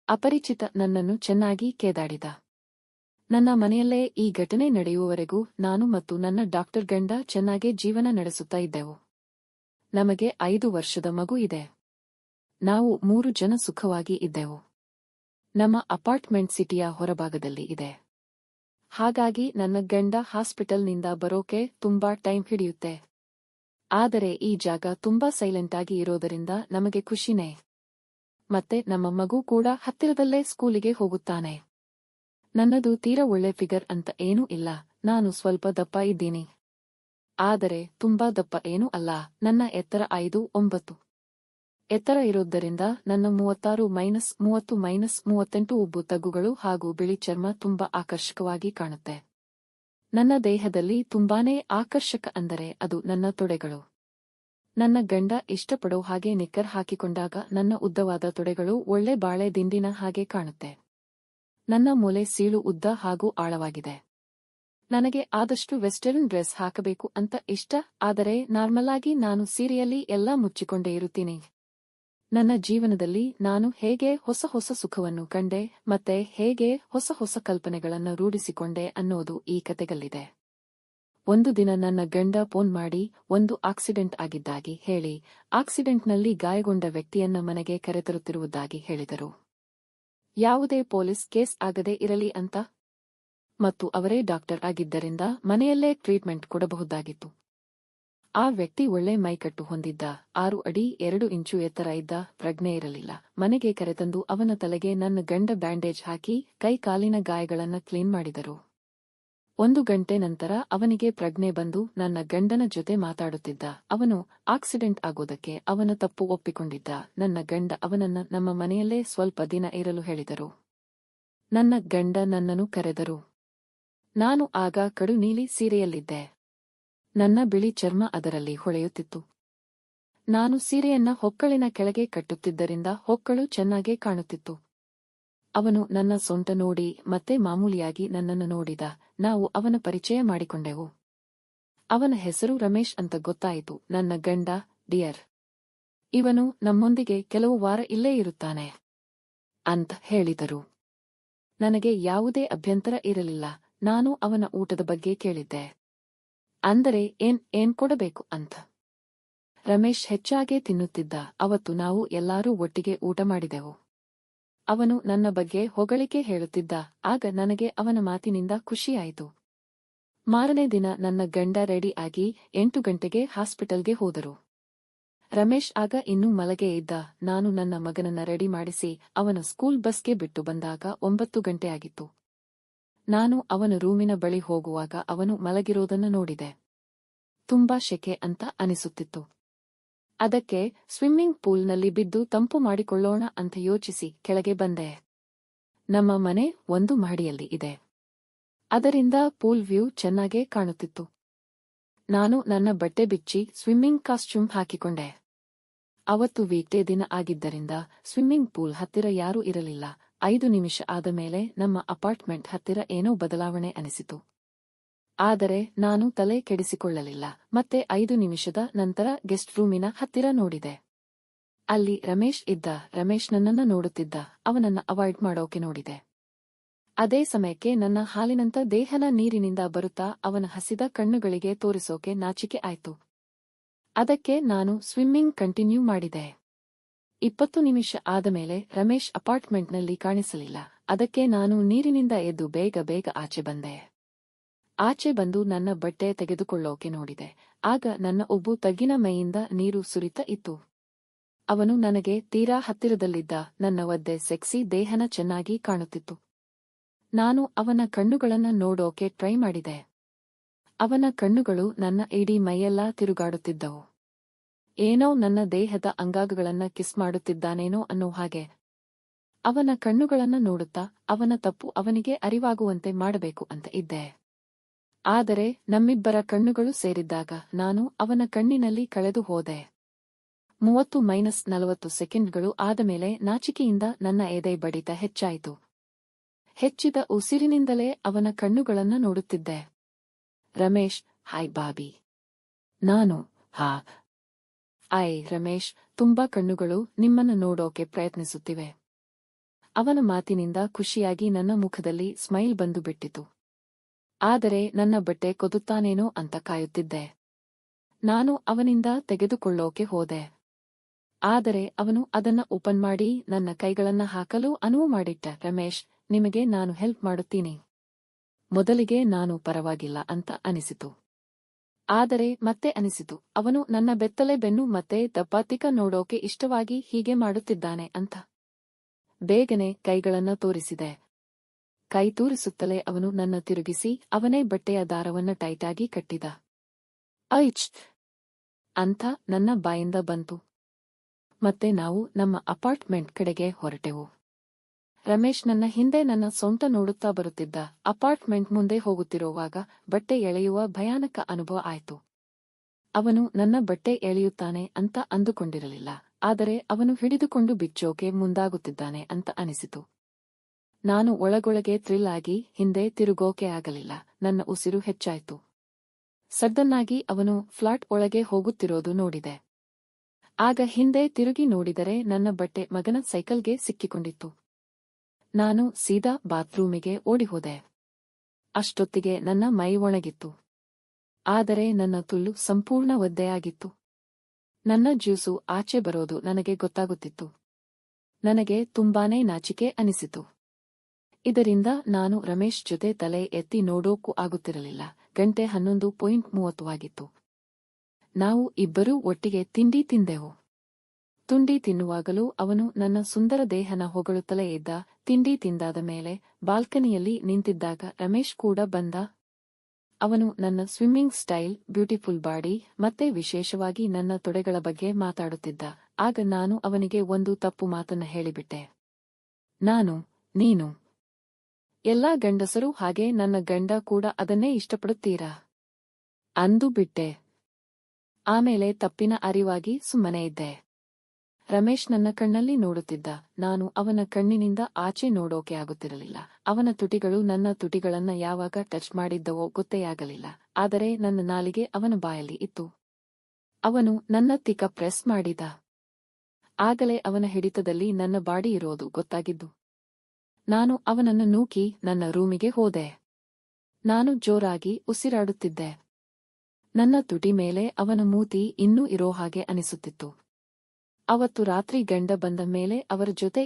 ಅಪರಿಚಿತ ನನ್ನನ್ನು ಚೆನ್ನಾಗಿ ಕೇದಾಡಿದ. ನನ್ನ ಮನೆಯಲ್ಲೇ ಈ ಘಟನೆ ನಡೆಯುವವರೆಗೂ ನಾನು ಮತ್ತು ನನ್ನ ಡಾಕ್ಟರ್ ಗಂಡ ಚೆನ್ನಾಗೇ ಜೀವನ ನಡೆಸುತ್ತಾ ಇದ್ದೆವು. ನಮಗೆ 5 ವರ್ಷದ ಮಗು ಇದೆ. ನಾವು 3 ಜನ ಸುಖವಾಗಿ ಇದ್ದೆವು. ನಮ್ಮ ಅಪಾರ್ಟ್ಮೆಂಟ್ ಸಿಟಿಯ ಹೊರಭಾಗದಲ್ಲಿ ಇದೆ. ಹಾಗಾಗಿ ನನ್ನ ಗಂಡ ಹಾಸ್ಪಿಟಲ್ನಿಂದ ಬರೋಕೆ ತುಂಬಾ ಟೈಮ್ ಹಿಡಿಯುತ್ತೆ. ಆದರೆ ಈ ಜಾಗ ತುಂಬಾ ಸೈಲೆಂಟಾಗಿ ಇರೋದರಿಂದ ನಮಗೆ ಖುಷಿನೇ. ಮತ್ತೆ ನಮ್ಮ ಮಗು ಕೂಡ ಹತ್ತಿರದಲ್ಲೇ ಸ್ಕೂಲಿಗೆ ಹೋಗುತ್ತಾನೆ. ನನ್ನದು ತೀರಾ ಒಳ್ಳೆ ಫಿಗರ್ ಅಂತ ಏನೂ ಇಲ್ಲ. ನಾನು ಸ್ವಲ್ಪ ದಪ್ಪ ಇದ್ದೀನಿ. ಆದರೆ ತುಂಬಾ ದಪ್ಪ ಏನೂ ಅಲ್ಲ. ನನ್ನ ಎತ್ತರ 5'9". ಎತ್ತರ ಇರೋದರಿಂದ ನನ್ನ 36-30-38 ಉಬ್ಬು ತಗ್ಗುಗಳು ಹಾಗೂ ಬಿಳಿ ಚರ್ಮ ತುಂಬಾ ಆಕರ್ಷಕವಾಗಿ ಕಾಣುತ್ತೆ. ನನ್ನ ದೇಹದಲ್ಲಿ ತುಂಬಾನೇ ಆಕರ್ಷಕ ಅಂದರೆ ಅದು ನನ್ನ ತೊಡೆಗಳು. ನನ್ನ ಗಂಡ ಇಷ್ಟಪಡೋ ಹಾಗೆ ನಿಕ್ಕರ್ ಹಾಕಿಕೊಂಡಾಗ ನನ್ನ ಉದ್ದವಾದ ತೊಡೆಗಳು ಒಳ್ಳೆ ಬಾಳೆ ದಿಂಡಿನ ಹಾಗೆ ಕಾಣುತ್ತೆ. ನನ್ನ ಮೂಲೆ ಸೀಳು ಉದ್ದ ಹಾಗೂ ಆಳವಾಗಿದೆ. ನನಗೆ ಆದಷ್ಟು ವೆಸ್ಟರ್ನ್ ಡ್ರೆಸ್ ಹಾಕಬೇಕು ಅಂತ ಇಷ್ಟ. ಆದರೆ ನಾರ್ಮಲ್ ಆಗಿ ನಾನು ಸೀರೆಯಲ್ಲಿ ಎಲ್ಲಾ ಮುಚ್ಚಿಕೊಂಡೇ ಇರುತ್ತೀನಿ. ನನ್ನ ಜೀವನದಲ್ಲಿ ನಾನು ಹೇಗೆ ಹೊಸ ಹೊಸ ಸುಖವನ್ನು ಕಂಡೆ ಮತ್ತೆ ಹೇಗೆ ಹೊಸ ಹೊಸ ಕಲ್ಪನೆಗಳನ್ನು ರೂಢಿಸಿಕೊಂಡೆ ಅನ್ನೋದು ಈ ಕತೆಗಲ್ಲಿದೆ. ಒಂದು ದಿನ ನನ್ನ ಗಂಡ ಫೋನ್ ಮಾಡಿ ಒಂದು ಆಕ್ಸಿಡೆಂಟ್ ಆಗಿದ್ದಾಗಿ ಹೇಳಿ ಆಕ್ಸಿಡೆಂಟ್ನಲ್ಲಿ ಗಾಯಗೊಂಡ ವ್ಯಕ್ತಿಯನ್ನ ಮನೆಗೆ ಕರೆತರುತ್ತಿರುವುದಾಗಿ ಹೇಳಿದರು. ಯಾವುದೇ ಪೊಲೀಸ್ ಕೇಸ್ ಆಗದೆ ಇರಲಿ ಅಂತ. ಮತ್ತು ಅವರೇ ಡಾಕ್ಟರ್ ಆಗಿದ್ದರಿಂದ ಮನೆಯಲ್ಲೇ ಟ್ರೀಟ್ಮೆಂಟ್ ಕೊಡಬಹುದಾಗಿತ್ತು. ಆ ವ್ಯಕ್ತಿ ಒಳ್ಳೆ ಮೈಕಟ್ಟು ಹೊಂದಿದ್ದ. 6 ಅಡಿ 2 ಇಂಚು ಎತ್ತರ ಇದ್ದ. ಪ್ರಜ್ಞೆ ಇರಲಿಲ್ಲ. ಮನೆಗೆ ಕರೆತಂದು ಅವನ ತಲೆಗೆ ನನ್ನ ಗಂಡ ಬ್ಯಾಂಡೇಜ್ ಹಾಕಿ ಕೈ ಕಾಲಿನ ಗಾಯಗಳನ್ನ ಕ್ಲೀನ್ ಮಾಡಿದರು. 1 ಗಂಟೆ ನಂತರ ಅವನಿಗೆ ಪ್ರಜ್ಞೆ ಬಂದು ನನ್ನ ಗಂಡನ ಜೊತೆ ಮಾತಾಡುತ್ತಿದ್ದ. ಅವನು ಆಕ್ಸಿಡೆಂಟ್ ಆಗೋದಕ್ಕೆ ಅವನ ತಪ್ಪು ಒಪ್ಪಿಕೊಂಡಿದ್ದ. ನನ್ನ ಗಂಡ ಅವನನ್ನ ನಮ್ಮ ಮನೆಯಲ್ಲೇ ಸ್ವಲ್ಪ ದಿನ ಇರಲು ಹೇಳಿದರು. ನನ್ನ ಗಂಡ ನನ್ನನ್ನು ಕರೆದರು. ನಾನು ಆಗ ಕಡು ನೀಲಿ ಸೀರೆಯಲ್ಲಿದ್ದೆ. ನನ್ನ ಬಿಳಿ ಚರ್ಮ ಅದರಲ್ಲಿ ಹೊಳೆಯುತ್ತಿತ್ತು. ನಾನು ಸೀರೆಯನ್ನ ಹೊಕ್ಕಳಿನ ಕೆಳಗೆ ಕಟ್ಟುತ್ತಿದ್ದರಿಂದ ಹೊಕ್ಕಳು ಚೆನ್ನಾಗೇ ಕಾಣುತ್ತಿತ್ತು. ಅವನು ನನ್ನ ಸೊಂಟ ನೋಡಿ ಮತ್ತೆ ಮಾಮೂಲಿಯಾಗಿ ನನ್ನನ್ನು ನೋಡಿದ. ನಾವು ಅವನ ಪರಿಚಯ ಮಾಡಿಕೊಂಡೆವು. ಅವನ ಹೆಸರು ರಮೇಶ್ ಅಂತ ಗೊತ್ತಾಯಿತು. ನನ್ನ ಗಂಡ, ಡಿಯರ್, ಇವನು ನಮ್ಮೊಂದಿಗೆ ಕೆಲವು ವಾರ ಇಲ್ಲೇ ಇರುತ್ತಾನೆ ಅಂತ ಹೇಳಿದರು. ನನಗೆ ಯಾವುದೇ ಅಭ್ಯಂತರ ಇರಲಿಲ್ಲ. ನಾನು ಅವನ ಊಟದ ಬಗ್ಗೆ ಕೇಳಿದ್ದೆ. ಅಂದರೆ ಏನ್ ಕೊಡಬೇಕು ಅಂತ. ರಮೇಶ್ ಹೆಚ್ಚಾಗೇ ತಿನ್ನುತ್ತಿದ್ದ. ಅವತ್ತು ನಾವು ಎಲ್ಲರೂ ಒಟ್ಟಿಗೆ ಊಟ ಮಾಡಿದೆವು. ಅವನು ನನ್ನ ಬಗ್ಗೆ ಹೊಗಳಿಕೆ ಹೇಳುತ್ತಿದ್ದ. ಆಗ ನನಗೆ ಅವನ ಮಾತಿನಿಂದ ಖುಷಿಯಾಯಿತು. ಮಾರನೇ ದಿನ ನನ್ನ ಗಂಡ ರೆಡಿ ಆಗಿ 8 ಗಂಟೆಗೆ ಹಾಸ್ಪಿಟಲ್ಗೆ ಹೋದರು. ರಮೇಶ್ ಆಗ ಇನ್ನೂ ಮಲಗೇ ಇದ್ದ. ನಾನು ನನ್ನ ಮಗನನ್ನ ರೆಡಿ ಮಾಡಿಸಿ ಅವನ ಸ್ಕೂಲ್ ಬಸ್ಗೆ ಬಿಟ್ಟು ಬಂದಾಗ 9 ಗಂಟೆ ಆಗಿತ್ತು. ನಾನು ಅವನ ರೂಮಿನ ಬಳಿ ಹೋಗುವಾಗ ಅವನು ಮಲಗಿರೋದನ್ನ ನೋಡಿದೆ. ತುಂಬಾ ಶೆಕೆ ಅಂತ ಅನಿಸುತ್ತಿತ್ತು. ಅದಕ್ಕೆ ಸ್ವಿಮ್ಮಿಂಗ್ ಪೂಲ್ನಲ್ಲಿ ಬಿದ್ದು ತಂಪು ಮಾಡಿಕೊಳ್ಳೋಣ ಅಂತ ಯೋಚಿಸಿ ಕೆಳಗೆ ಬಂದೆ. ನಮ್ಮ ಮನೆ 1 ಮಹಡಿಯಲ್ಲಿ ಇದೆ. ಅದರಿಂದ ಪೂಲ್ ವ್ಯೂ ಚೆನ್ನಾಗೇ ಕಾಣುತ್ತಿತ್ತು. ನಾನು ನನ್ನ ಬಟ್ಟೆ ಬಿಚ್ಚಿ ಸ್ವಿಮ್ಮಿಂಗ್ ಕಾಸ್ಟ್ಯೂಮ್ ಹಾಕಿಕೊಂಡೆ. ಅವತ್ತು ವೀಕ್ಡೇ ದಿನ ಆಗಿದ್ದರಿಂದ ಸ್ವಿಮ್ಮಿಂಗ್ ಪೂಲ್ ಹತ್ತಿರ ಯಾರೂ ಇರಲಿಲ್ಲ. 5 ನಿಮಿಷ ಆದ ಮೇಲೆ ನಮ್ಮ ಅಪಾರ್ಟ್ಮೆಂಟ್ ಹತ್ತಿರ ಏನೋ ಬದಲಾವಣೆ ಅನಿಸಿತು. ಆದರೆ ನಾನು ತಲೆ ಕೆಡಿಸಿಕೊಳ್ಳಲಿಲ್ಲ. ಮತ್ತೆ 5 ನಿಮಿಷದ ನಂತರ ಗೆಸ್ಟ್ ರೂಮಿನ ಹತ್ತಿರ ನೋಡಿದೆ. ಅಲ್ಲಿ ರಮೇಶ್ ಇದ್ದ. ರಮೇಶ್ ನನ್ನನ್ನ ನೋಡುತ್ತಿದ್ದ. ಅವನನ್ನ ಅವಾಯ್ಡ್ ಮಾಡೋಕೆ ನೋಡಿದೆ. ಅದೇ ಸಮಯಕ್ಕೆ ನನ್ನ ಹಾಲಿನಂತ ದೇಹನ ನೀರಿನಿಂದ ಬರುತ್ತಾ ಅವನ ಹಸಿದ ಕಣ್ಣುಗಳಿಗೆ ತೋರಿಸೋಕೆ ನಾಚಿಕೆ ಆಯ್ತು. ಅದಕ್ಕೆ ನಾನು ಸ್ವಿಮ್ಮಿಂಗ್ ಕಂಟಿನ್ಯೂ ಮಾಡಿದೆ. 20 ನಿಮಿಷ ಆದಮೇಲೆ ರಮೇಶ್ ಅಪಾರ್ಟ್ಮೆಂಟ್ನಲ್ಲಿ ಕಾಣಿಸಲಿಲ್ಲ. ಅದಕ್ಕೆ ನಾನು ನೀರಿನಿಂದ ಎದ್ದು ಬೇಗ ಆಚೆ ಬಂದೆ. ಆಚೆ ಬಂದು ನನ್ನ ಬಟ್ಟೆ ತೆಗೆದುಕೊಳ್ಳೋಕೆ ನೋಡಿದೆ. ಆಗ ನನ್ನ ಒಬ್ಬು ತಗ್ಗಿನ ಮೈಯಿಂದ ನೀರು ಸುರಿತಾ ಇತ್ತು. ಅವನು ನನಗೆ ತೀರಾ ಹತ್ತಿರದಲ್ಲಿದ್ದ. ನನ್ನ ಒದ್ದೆ ಸೆಕ್ಸಿ ದೇಹನ ಚೆನ್ನಾಗಿ ಕಾಣುತ್ತಿತ್ತು. ನಾನು ಅವನ ಕಣ್ಣುಗಳನ್ನ ನೋಡೋಕೆ ಟ್ರೈ ಮಾಡಿದೆ. ಅವನ ಕಣ್ಣುಗಳು ನನ್ನ ಇಡೀ ಮೈಯೆಲ್ಲ ತಿರುಗಾಡುತ್ತಿದ್ದವು. ಏನೋ ನನ್ನ ದೇಹದ ಅಂಗಾಂಗಗಳನ್ನ ಕಿಸ್ ಮಾಡುತ್ತಿದ್ದಾನೇನೋ ಅನ್ನೋ ಹಾಗೆ. ಅವನ ಕಣ್ಣುಗಳನ್ನ ನೋಡುತ್ತಾ ಅವನ ತಪ್ಪು ಅವನಿಗೆ ಅರಿವಾಗುವಂತೆ ಮಾಡಬೇಕು ಅಂತ ಇದ್ದೆ. ಆದರೆ ನಮ್ಮಿಬ್ಬರ ಕಣ್ಣುಗಳು ಸೇರಿದ್ದಾಗ ನಾನು ಅವನ ಕಣ್ಣಿನಲ್ಲಿ ಕಳೆದು ಹೋದೆ. 30-40 ಸೆಕೆಂಡ್ಗಳು ಆದಮೇಲೆ ನಾಚಿಕೆಯಿಂದ ನನ್ನ ಎದೆ ಬಡಿತ ಹೆಚ್ಚಾಯಿತು. ಹೆಚ್ಚಿದ ಉಸಿರಿನಿಂದಲೇ ಅವನ ಕಣ್ಣುಗಳನ್ನ ನೋಡುತ್ತಿದ್ದೆ. ರಮೇಶ್, ಹಾಯ್ ಬಾಬಿ. ನಾನು, ಹಾ. ರಮೇಶ್, ತುಂಬಾ ಕಣ್ಣುಗಳು ನಿಮ್ಮನ್ನು ನೋಡೋಕೆ ಪ್ರಯತ್ನಿಸುತ್ತಿವೆ. ಅವನ ಮಾತಿನಿಂದ ಖುಷಿಯಾಗಿ ನನ್ನ ಮುಖದಲ್ಲಿ ಸ್ಮೈಲ್ ಬಂದು ಬಿಟ್ಟಿತು. ಆದರೆ ನನ್ನ ಬಟ್ಟೆ ಕೊದುತ್ತಾನೇನೋ ಅಂತ ಕಾಯುತ್ತಿದ್ದೆ. ನಾನು ಅವನಿಂದ ತೆಗೆದುಕೊಳ್ಳೋಕೆ ಹೋದೆ. ಆದರೆ ಅವನು ಅದನ್ನ ಓಪನ್ ಮಾಡಿ ನನ್ನ ಕೈಗಳನ್ನ ಹಾಕಲು ಅನುವು ಮಾಡಿಟ್ಟ. ರಮೇಶ್, ನಿಮಗೆ ನಾನು ಹೆಲ್ಪ್ ಮಾಡುತ್ತೀನಿ. ಮೊದಲಿಗೆ ನಾನು ಪರವಾಗಿಲ್ಲ ಅಂತ ಅನಿಸಿತು. ಆದರೆ ಮತ್ತೆ ಅನಿಸಿತು, ಅವನು ನನ್ನ ಬೆತ್ತಲೆ ಬೆನ್ನು ಮತ್ತೆ ದಪ್ಪಾತಿಕ ನೋಡೋಕೆ ಇಷ್ಟವಾಗಿ ಹೀಗೆ ಮಾಡುತ್ತಿದ್ದಾನೆ ಅಂತ. ಬೇಗನೆ ಕೈಗಳನ್ನ ತೋರಿಸಿದೆ. ಕೈ ತೂರಿಸುತ್ತಲೇ ಅವನು ನನ್ನ ತಿರುಗಿಸಿ ಅವನೇ ಬಟ್ಟೆಯ ದಾರವನ್ನ ಟೈಟಾಗಿ ಕಟ್ಟಿದ. ಐಚ್ ಅಂತ ನನ್ನ ಬಾಯಿಂದ ಬಂತು. ಮತ್ತೆ ನಾವು ನಮ್ಮ ಅಪಾರ್ಟ್ಮೆಂಟ್ ಕಡೆಗೆ ಹೊರಟೆವು. ರಮೇಶ್ ನನ್ನ ಹಿಂದೆ ನನ್ನ ಸೊಂಟ ನೋಡುತ್ತಾ ಬರುತ್ತಿದ್ದ. ಅಪಾರ್ಟ್ಮೆಂಟ್ ಮುಂದೆ ಹೋಗುತ್ತಿರುವಾಗ ಬಟ್ಟೆ ಎಳೆಯುವ ಭಯಾನಕ ಅನುಭವ ಆಯ್ತು. ಅವನು ನನ್ನ ಬಟ್ಟೆ ಎಳೆಯುತ್ತಾನೆ ಅಂತ ಅಂದುಕೊಂಡಿರಲಿಲ್ಲ, ಆದರೆ ಅವನು ಹಿಡಿದುಕೊಂಡು ಬಿಚ್ಚೋಕೆ ಮುಂದಾಗುತ್ತಿದ್ದಾನೆ ಅಂತ ಅನಿಸಿತು. ನಾನು ಒಳಗೊಳಗೆ ಥ್ರಿಲ್ ಆಗಿ ಹಿಂದೆ ತಿರುಗೋಕೆ ಆಗಲಿಲ್ಲ. ನನ್ನ ಉಸಿರು ಹೆಚ್ಚಾಯ್ತು. ಸಡ್ಡನ್ನಾಗಿ ಅವನು ಫ್ಲಾಟ್ ಒಳಗೆ ಹೋಗುತ್ತಿರೋದು ನೋಡಿದೆ. ಆಗ ಹಿಂದೆ ತಿರುಗಿ ನೋಡಿದರೆ ನನ್ನ ಬಟ್ಟೆ ಮಗನ ಸೈಕಲ್ಗೆ ಸಿಕ್ಕಿಕೊಂಡಿತ್ತು. ನಾನು ಸೀದಾ ಬಾತ್ರೂಮಿಗೆ ಓಡಿಹೋದೆ. ಅಷ್ಟೊತ್ತಿಗೆ ನನ್ನ ಮೈ ಒಣಗಿತ್ತು. ಆದರೆ ನನ್ನ ತುಳ್ಳು ಸಂಪೂರ್ಣ ಒದ್ದೆಯಾಗಿತ್ತು. ನನ್ನ ಜ್ಯೂಸು ಆಚೆ ಬರೋದು ನನಗೆ ಗೊತ್ತಾಗುತ್ತಿತ್ತು. ನನಗೆ ತುಂಬಾನೇ ನಾಚಿಕೆ ಅನಿಸಿತು. ಇದರಿಂದ ನಾನು ರಮೇಶ್ ಜೊತೆ ತಲೆ ಎತ್ತಿ ನೋಡೋಕ್ಕೂ ಆಗುತ್ತಿರಲಿಲ್ಲ. ಗಂಟೆ 11:30 ನಾವು ಇಬ್ಬರೂ ಒಟ್ಟಿಗೆ ತಿಂಡಿ ತಿಂದೆವು. ತುಂಡಿ ತಿನ್ನುವಾಗಲೂ ಅವನು ನನ್ನ ಸುಂದರ ದೇಹನ ಹೊಗಳುತ್ತಲೇ ಇದ್ದ. ತಿಂಡಿ ತಿಂದಾದ ಮೇಲೆ ಬಾಲ್ಕನಿಯಲ್ಲಿ ನಿಂತಿದ್ದಾಗ ರಮೇಶ್ ಕೂಡ ಬಂದ. ಅವನು ನನ್ನ ಸ್ವಿಮ್ಮಿಂಗ್ ಸ್ಟೈಲ್, ಬ್ಯೂಟಿಫುಲ್ ಬಾಡಿ ಮತ್ತೆ ವಿಶೇಷವಾಗಿ ನನ್ನ ತೊಡೆಗಳ ಬಗ್ಗೆ ಮಾತಾಡುತ್ತಿದ್ದ. ಆಗ ನಾನು ಅವನಿಗೆ ಒಂದು ತಪ್ಪು ಮಾತನ್ನ ಹೇಳಿಬಿಟ್ಟೆ. ನೀನು ಎಲ್ಲಾ ಗಂಡಸರು ಹಾಗೆ ನನ್ನ ಗಂಡ ಕೂಡ ಅದನ್ನೇ ಇಷ್ಟಪಡುತ್ತೀರಾ ಅಂದು ಬಿಟ್ಟೆ. ಆಮೇಲೆ ತಪ್ಪಿನ ಅರಿವಾಗಿ ಸುಮ್ಮನೆ ಇದ್ದೆ. ರಮೇಶ್ ನನ್ನ ಕಣ್ಣಲ್ಲಿ ನೋಡುತ್ತಿದ್ದ. ನಾನು ಅವನ ಕಣ್ಣಿನಿಂದ ಆಚೆ ನೋಡೋಕೆ ಆಗುತ್ತಿರಲಿಲ್ಲ. ಅವನ ತುಟಿಗಳು ನನ್ನ ತುಟಿಗಳನ್ನ ಯಾವಾಗ ಟಚ್ ಮಾಡಿದ್ದವೋ ಗೊತ್ತೇ ಆಗಲಿಲ್ಲ. ಆದರೆ ನನ್ನ ನಾಲಿಗೆ ಅವನ ಬಾಯಲ್ಲಿ ಇತ್ತು. ಅವನು ನನ್ನ ತಿಕ್ಕ ಪ್ರೆಸ್ ಮಾಡಿದ. ಆಗಲೇ ಅವನ ಹಿಡಿತದಲ್ಲಿ ನನ್ನ ಬಾಡಿ ಇರೋದು ಗೊತ್ತಾಗಿದ್ದು. ನಾನು ಅವನನ್ನು ನೂಕಿ ನನ್ನ ರೂಮಿಗೆ ಹೋದೆ. ನಾನು ಜೋರಾಗಿ ಉಸಿರಾಡುತ್ತಿದ್ದೆ. ನನ್ನ ತುಟಿ ಮೇಲೆ ಅವನ ಮೂತಿ ಇನ್ನೂ ಇರೋ ಹಾಗೆ ಅನಿಸುತ್ತಿತ್ತು. ಅವತ್ತು ರಾತ್ರಿ ಗಂಡ ಬಂದ ಮೇಲೆ ಅವರ ಜೊತೆ